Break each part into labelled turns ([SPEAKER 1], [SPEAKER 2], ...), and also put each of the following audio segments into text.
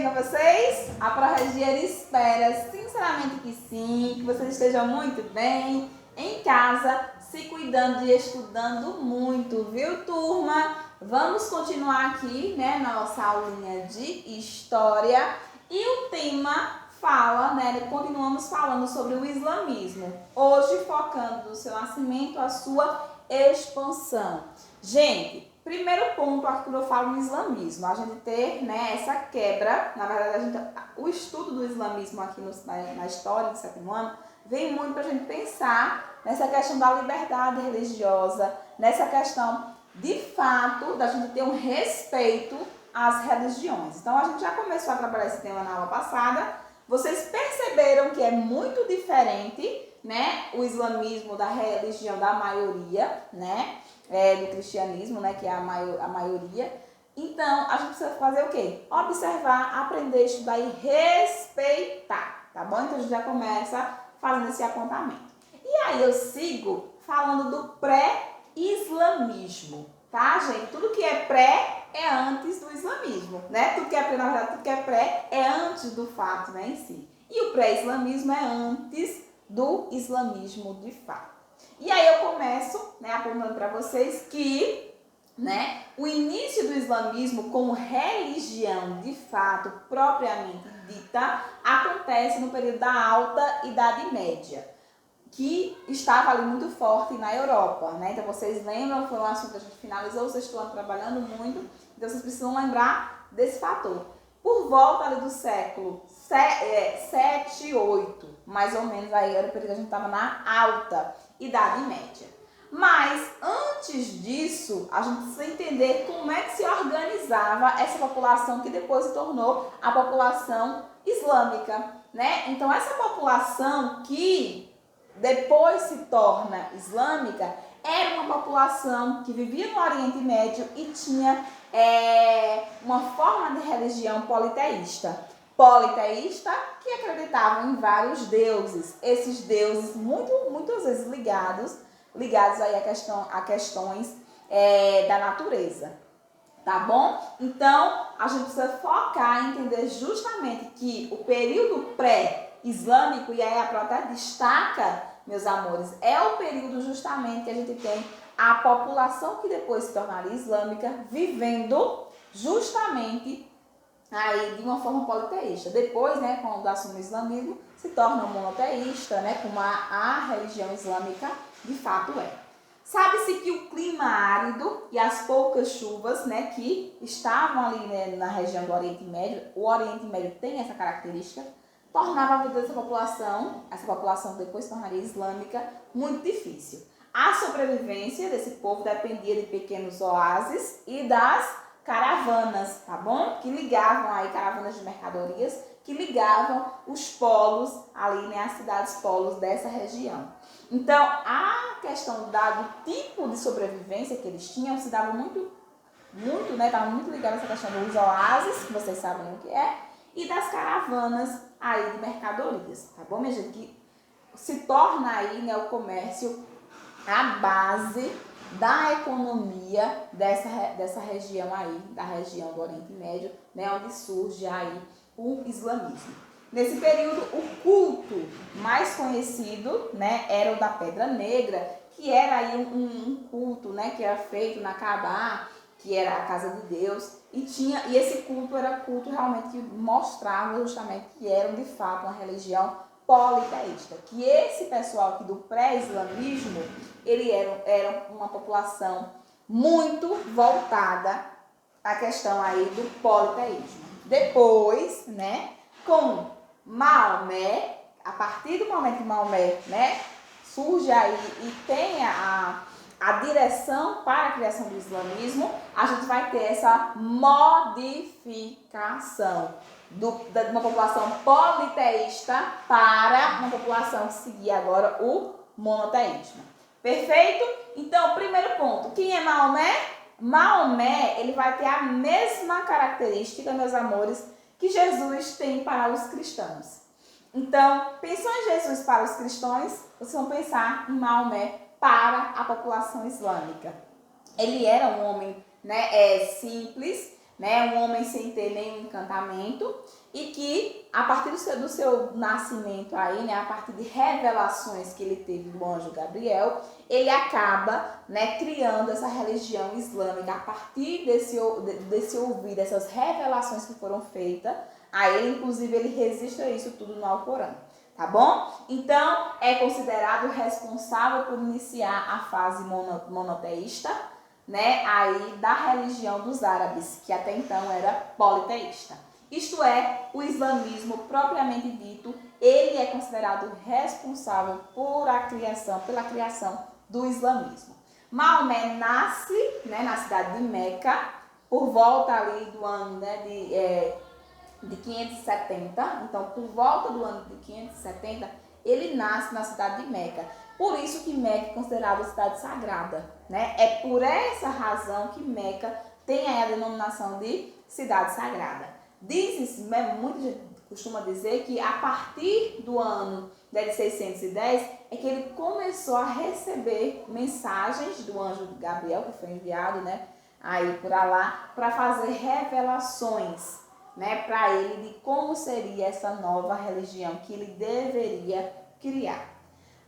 [SPEAKER 1] bem com vocês? A ProRegia espera sinceramente que sim, que vocês estejam muito bem, em casa, se cuidando e estudando muito, viu, turma? Vamos continuar aqui, né, na nossa aulinha de História e o tema fala, né, continuamos falando sobre o islamismo, hoje focando do seu nascimento à sua expansão. Gente, primeiro ponto aqui que eu falo no islamismo, a gente ter, né, essa quebra, na verdade o estudo do islamismo aqui na história do sétimo ano vem muito para a gente pensar nessa questão da liberdade religiosa, nessa questão de fato da gente ter um respeito às religiões. Então a gente já começou a trabalhar esse tema na aula passada, vocês perceberam que é muito diferente, né, o islamismo da religião da maioria, né, do cristianismo, né, que é a maioria. Então, a gente precisa fazer o quê? Observar, aprender, estudar e respeitar, tá bom? Então, a gente já começa fazendo esse apontamento. E aí, eu sigo falando do pré-islamismo, tá, gente? Tudo que é pré é antes do islamismo, né? Tudo que é pré, na verdade, tudo que é pré é antes do fato, né, em si. E o pré-islamismo é antes do islamismo de fato. E aí eu começo, né, apontando para vocês que, né, o início do islamismo como religião de fato propriamente dita acontece no período da Alta Idade Média, que estava ali muito forte na Europa, né? Então vocês lembram, foi um assunto que a gente finalizou, vocês estão trabalhando muito, então vocês precisam lembrar desse fator. Por volta ali do século 7, 8, mais ou menos, aí era o período que a gente estava na Alta Idade Média. Mas antes disso, a gente precisa entender como é que se organizava essa população que depois se tornou a população islâmica, né? Então essa população que depois se torna islâmica era uma população que vivia no Oriente Médio e tinha uma forma de religião politeísta. Politeísta que acreditavam em vários deuses. Esses deuses muitas vezes ligados aí a questões da natureza. Tá bom? Então, a gente precisa focar em entender justamente que o período pré-islâmico, e aí a Prota destaca, meus amores, é o período justamente que a gente tem a população que depois se tornaria islâmica vivendo justamente aí de uma forma politeísta. Depois, né, quando assume o islamismo, se torna monoteísta, né, como a religião islâmica de fato é. Sabe-se que o clima árido e as poucas chuvas, né, que estavam ali, né, na região do Oriente Médio, o Oriente Médio tem essa característica, tornava a vida dessa população, essa população depois se tornaria islâmica, muito difícil. A sobrevivência desse povo dependia de pequenos oásis e das caravanas, tá bom? Que ligavam aí, caravanas de mercadorias, que ligavam os polos ali, né, as cidades polos dessa região. Então, a questão do tipo de sobrevivência que eles tinham se dava muito, né, estava muito ligada a essa questão dos oásis, que vocês sabem o que é, e das caravanas aí de mercadorias, tá bom, minha gente? Que se torna aí, né, o comércio a base da economia dessa região aí, da região do Oriente Médio, né, onde surge aí o islamismo. Nesse período, o culto mais conhecido, né, era o da Pedra Negra, que era aí um culto, né, que era feito na Kaaba, que era a casa de Deus, e esse culto era culto realmente que mostrava justamente que era de fato uma religião politeísta, que esse pessoal aqui do pré-islamismo, ele era uma população muito voltada à questão aí do politeísmo. Depois, né, com Maomé, a partir do momento que Maomé, né, surge aí e tem a direção para a criação do islamismo, a gente vai ter essa modificação de uma população politeísta para uma população que seguia agora o monoteísmo. Perfeito? Então, primeiro ponto, quem é Maomé? Maomé, ele vai ter a mesma característica, meus amores, que Jesus tem para os cristãos. Então, pensou em Jesus para os cristãos, vocês vão pensar em Maomé para a população islâmica. Ele era um homem, né, simples, né, um homem sem ter nenhum encantamento, e que a partir do seu nascimento aí, né, a partir de revelações que ele teve do anjo Gabriel, ele acaba, né, criando essa religião islâmica a partir desse ouvir, dessas revelações que foram feitas a ele. Inclusive ele registra isso tudo no Alcorão, tá bom? Então é considerado responsável por iniciar a fase monoteísta, né, aí da religião dos árabes, que até então era politeísta. Isto é, o islamismo propriamente dito, ele é considerado responsável pela criação do islamismo. Maomé nasce, né, na cidade de Meca, por volta ali do ano, né, de 570. Então, por volta do ano de 570, ele nasce na cidade de Meca. Por isso que Meca é considerada cidade sagrada, né? É por essa razão que Meca tem aí a denominação de cidade sagrada. Muita gente costuma dizer que a partir do ano de 610 é que ele começou a receber mensagens do anjo Gabriel, que foi enviado, né, aí por Alá, para fazer revelações, né, para ele de como seria essa nova religião que ele deveria criar.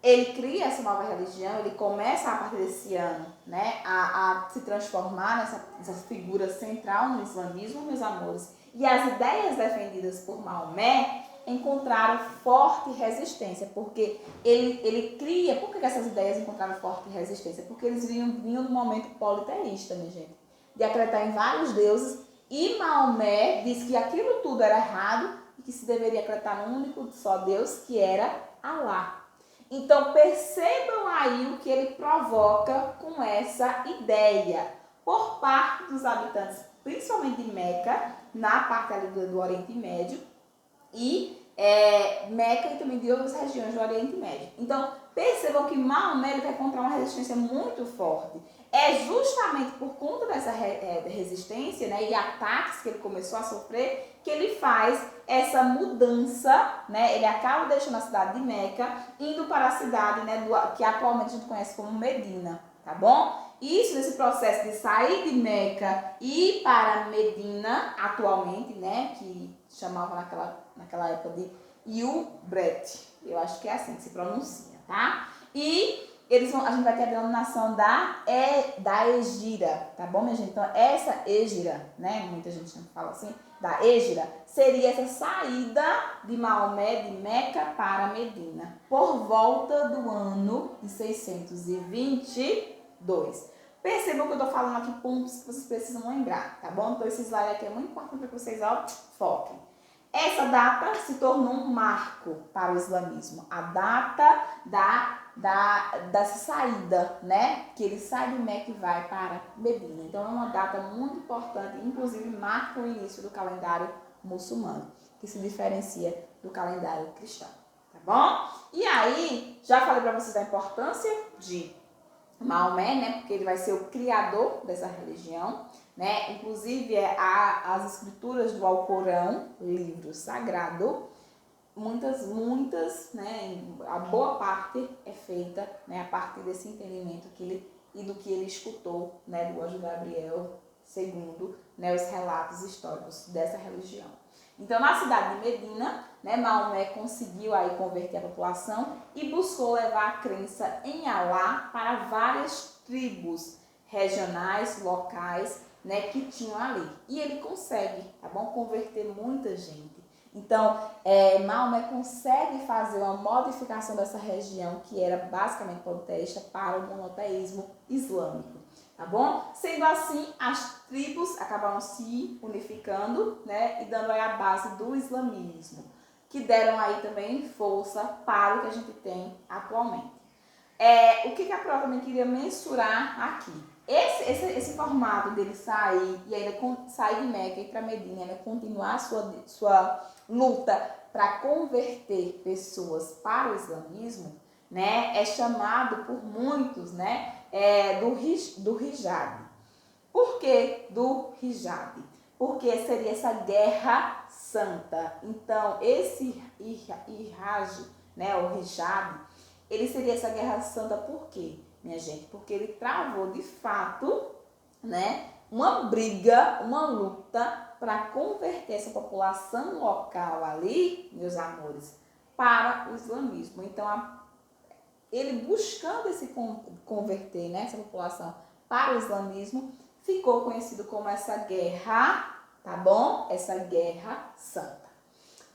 [SPEAKER 1] Ele cria essa nova religião, ele começa a partir desse ano, né, a se transformar nessa figura central no islamismo, meus amores. E as ideias defendidas por Maomé encontraram forte resistência, porque ele cria... Por que essas ideias encontraram forte resistência? Porque eles vinham do momento politeísta, minha gente, de acreditar em vários deuses, e Maomé disse que aquilo tudo era errado e que se deveria acreditar num único só Deus, que era Alá. Então percebam aí o que ele provoca com essa ideia por parte dos habitantes, principalmente de Meca, na parte ali do Oriente Médio, e Meca e também de outras regiões do Oriente Médio. Então percebam que Maomé ele vai encontrar uma resistência muito forte. É justamente por conta dessa resistência, né, e ataques que ele começou a sofrer, que ele faz essa mudança, né? Ele acaba deixando a cidade de Meca, indo para a cidade, né, que atualmente a gente conhece como Medina, tá bom? Isso nesse processo de sair de Meca e ir para Medina, atualmente, né, que chamava naquela época de Yubret, eu acho que é assim que se pronuncia, tá? E a gente vai ter a denominação da Égira, tá bom, minha gente? Então, essa Égira, né, muita gente fala assim, da Égira, seria essa saída de Maomé de Meca para Medina, por volta do ano de 622. Percebam que eu tô falando aqui pontos que vocês precisam lembrar, tá bom? Então, esse slide aqui é muito importante para que vocês foquem. Essa data se tornou um marco para o islamismo, a data dessa saída, né? Que ele sai de Meca e vai para Medina. Então é uma data muito importante, inclusive marca o início do calendário muçulmano, que se diferencia do calendário cristão, tá bom? E aí, já falei para vocês da importância de Maomé, né? Porque ele vai ser o criador dessa religião, né? Inclusive as escrituras do Alcorão, livro sagrado, muitas, né, a boa parte é feita, né, a partir desse entendimento do que ele escutou, né, do anjo Gabriel, segundo, né, os relatos históricos dessa religião. Então, na cidade de Medina, né, Maomé conseguiu aí converter a população e buscou levar a crença em Alá para várias tribos regionais, locais, né, que tinham ali. E ele consegue, tá bom, converter muita gente. Então, Maomé consegue fazer uma modificação dessa região, que era basicamente politeísta, para o monoteísmo islâmico, tá bom? Sendo assim, as tribos acabaram se unificando, né, e dando aí a base do islamismo, que deram aí também força para o que a gente tem atualmente. O que a prova também queria mensurar aqui? Esse formato dele sair e ainda sair de Meca e ir para Medina, ainda continuar sua luta para converter pessoas para o islamismo, né, é chamado por muitos, né, do hijab. Por que do hijab? Porque seria essa guerra santa. Então, esse hijab, né, o hijab, ele seria essa guerra santa por quê, minha gente? Porque ele travou de fato, né, uma briga, uma luta para converter essa população local ali, meus amores, para o islamismo. Então, ele buscando esse converter, né, essa população para o islamismo, ficou conhecido como essa guerra, tá bom? Essa guerra santa.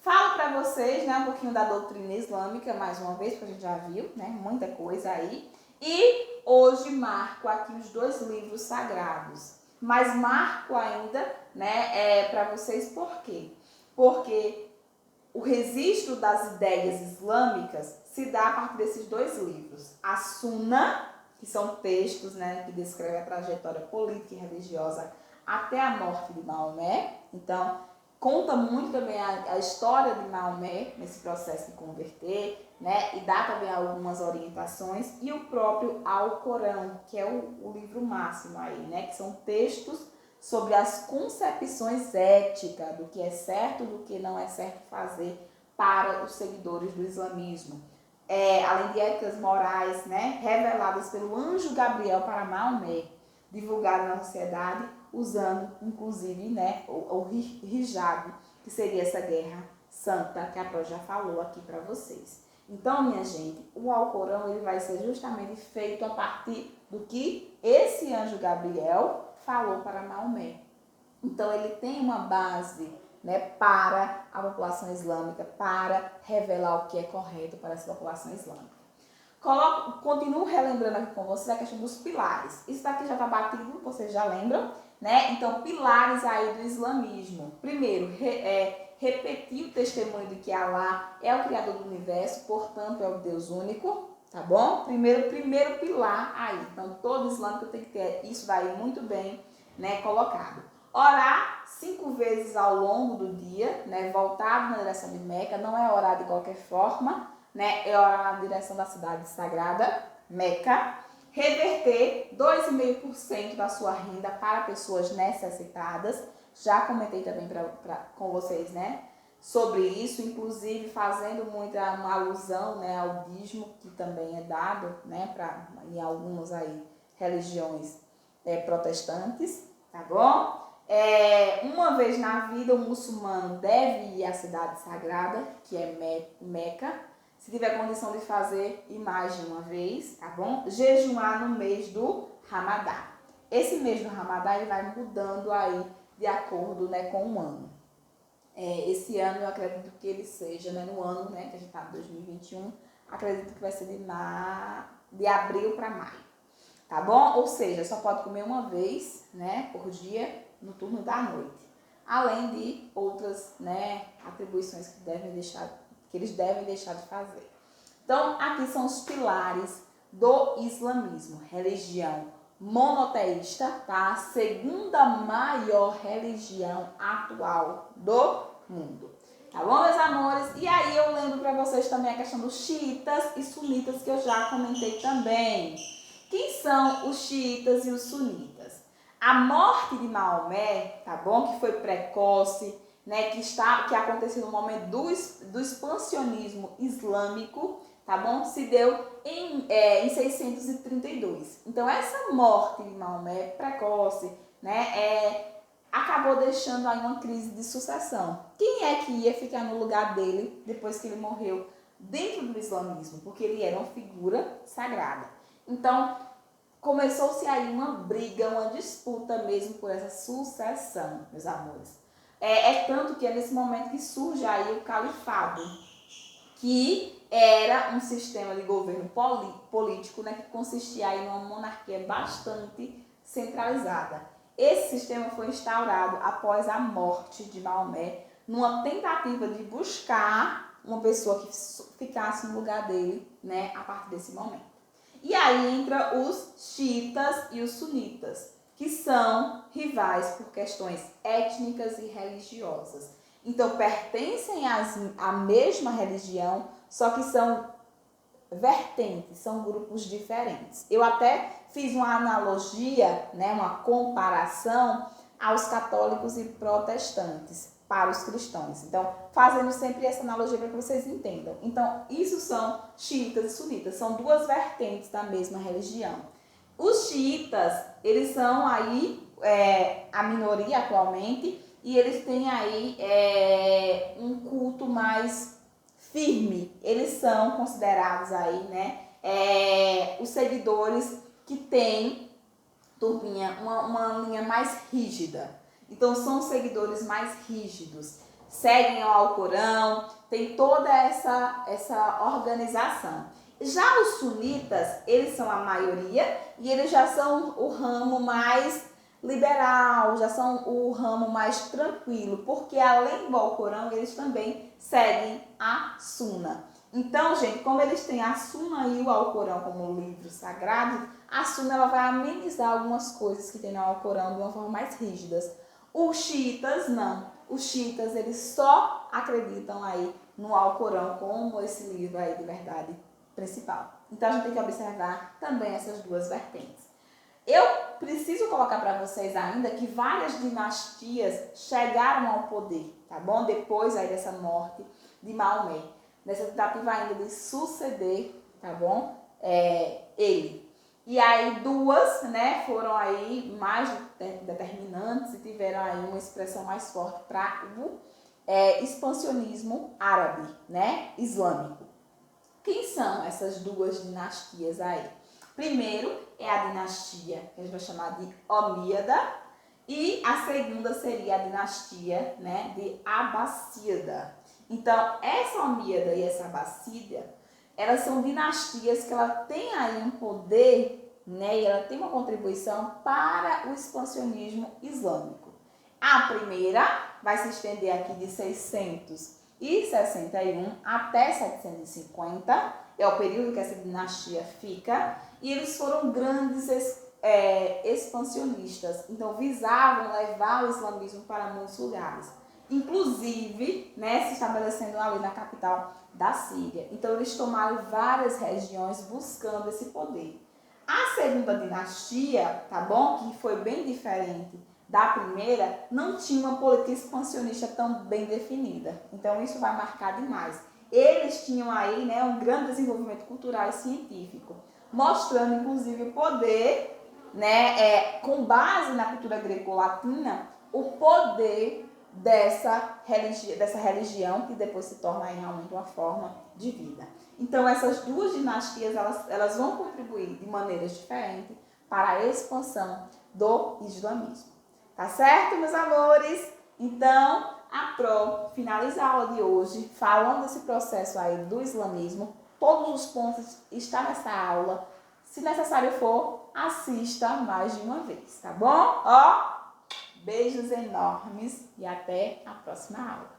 [SPEAKER 1] Falo para vocês, né, um pouquinho da doutrina islâmica, mais uma vez, porque a gente já viu, né, muita coisa aí. E hoje marco aqui os 2 livros sagrados. Mas marco ainda, né, para vocês por quê? Porque o registro das ideias islâmicas se dá a partir desses 2 livros. A Sunna, que são textos, né, que descrevem a trajetória política e religiosa até a morte de Maomé. Então, conta muito também a história de Maomé nesse processo de converter, né, e dá também algumas orientações. E o próprio Alcorão, que é o livro máximo aí, né, que são textos sobre as concepções éticas do que é certo, do que não é certo fazer para os seguidores do islamismo. Além de éticas morais, né, reveladas pelo anjo Gabriel para Maomé, divulgadas na sociedade, usando inclusive, né, o hijab, que seria essa guerra santa que a Pró já falou aqui para vocês. Então, minha gente, o Alcorão ele vai ser justamente feito a partir do que esse anjo Gabriel falou para Maomé. Então, ele tem uma base, né, para a população islâmica, para revelar o que é correto para essa população islâmica. Continuo relembrando aqui com vocês a questão dos pilares. Isso daqui já está batido, vocês já lembram, né? Então, pilares aí do islamismo. Primeiro, repetir o testemunho de que Allah é o Criador do universo, portanto, é o Deus único, tá bom? Primeiro pilar aí. Então, todo islâmico tem que ter isso daí muito bem, né, colocado. Orar 5 vezes ao longo do dia, né, voltado na direção de Meca, não é orar de qualquer forma, né, é orar na direção da cidade sagrada, Meca. Reverter 2,5% da sua renda para pessoas necessitadas. Já comentei também com vocês, né, sobre isso, inclusive fazendo muita uma alusão, né, ao dízimo que também é dado, né, em algumas aí religiões protestantes, tá bom? Uma vez na vida o muçulmano deve ir à cidade sagrada, que é Meca. Se tiver condição de fazer, ir mais de uma vez, tá bom? Jejuar no mês do Ramadã. Esse mês do Ramadã ele vai mudando aí de acordo, né, com o ano. Esse ano eu acredito que ele seja, né, no ano, né, que a gente tá em 2021, acredito que vai ser de abril para maio, tá bom? Ou seja, só pode comer uma vez, né, por dia no turno da noite. Além de outras, né, atribuições que eles devem deixar de fazer. Então, aqui são os pilares do islamismo. Religião monoteísta, tá? A segunda maior religião atual do mundo. Tá bom, meus amores? E aí eu lembro para vocês também a questão dos xiitas e sunitas, que eu já comentei também. Quem são os xiitas e os sunitas? A morte de Maomé, tá bom? Que foi precoce, né? Que aconteceu no momento do expansionismo islâmico, tá bom? Se deu em 632. Então, essa morte de Maomé precoce, né? Acabou deixando aí uma crise de sucessão. Quem é que ia ficar no lugar dele depois que ele morreu dentro do islamismo? Porque ele era uma figura sagrada. Então, começou-se aí uma briga, uma disputa mesmo por essa sucessão, meus amores. Tanto que é nesse momento que surge aí o califado, que era um sistema de governo político, né, que consistia aí numa monarquia bastante centralizada. Esse sistema foi instaurado após a morte de Maomé, numa tentativa de buscar uma pessoa que ficasse no lugar dele, né, a partir desse momento. E aí entra os xiitas e os sunitas, que são rivais por questões étnicas e religiosas. Então, pertencem à mesma religião, só que são vertentes, são grupos diferentes. Eu até fiz uma analogia, né, uma comparação aos católicos e protestantes para os cristãos. Então, fazendo sempre essa analogia para que vocês entendam. Então, isso são xiitas e sunitas, são duas vertentes da mesma religião. Os xiitas, eles são aí a minoria atualmente, e eles têm aí um culto mais firme. Eles são considerados aí, né, os seguidores que têm, turminha, uma linha mais rígida. Então são seguidores mais rígidos, seguem ao Alcorão, tem toda essa organização. Já os sunitas, eles são a maioria e eles já são o ramo mais liberal, já são o ramo mais tranquilo, porque além do Alcorão, eles também seguem a Suna. Então, gente, como eles têm a Suna e o Alcorão como livro sagrado, a Suna ela vai amenizar algumas coisas que tem no Alcorão de uma forma mais rígidas. Os xiitas não. Os xiitas, eles só acreditam aí no Alcorão como esse livro aí de verdade principal. Então a gente tem que observar também essas duas vertentes. Eu preciso colocar para vocês ainda que várias dinastias chegaram ao poder, tá bom? Depois aí dessa morte de Maomé, nessa tentativa ainda de suceder, tá bom? Ele. E aí duas, né, foram aí mais determinantes e tiveram aí uma expressão mais forte para o expansionismo árabe, né, islâmico. Quem são essas duas dinastias aí? Primeiro é a dinastia que a gente vai chamar de Omíada e a segunda seria a dinastia, né, de Abássida. Então, essa Omíada e essa Abássida, elas são dinastias que ela tem aí um poder, né, e ela tem uma contribuição para o expansionismo islâmico. A primeira vai se estender aqui de 661 até 750, é o período que essa dinastia fica, e eles foram grandes expansionistas, então visavam levar o islamismo para muitos lugares, inclusive, né, se estabelecendo ali na capital da Síria. Então eles tomaram várias regiões buscando esse poder. A segunda dinastia, tá bom, que foi bem diferente da primeira, não tinha uma política expansionista tão bem definida. Então isso vai marcar demais. Eles tinham aí, né, um grande desenvolvimento cultural e científico, mostrando inclusive o poder, né, com base na cultura greco-latina, o poder dessa religião que depois se torna aí realmente uma forma de vida. Então essas duas dinastias elas vão contribuir de maneiras diferentes para a expansão do islamismo. Tá certo, meus amores? Então, a Pro finaliza a aula de hoje falando desse processo aí do islamismo. Todos os pontos estão nessa aula. Se necessário for, assista mais de uma vez, tá bom? Ó, beijos enormes e até a próxima aula.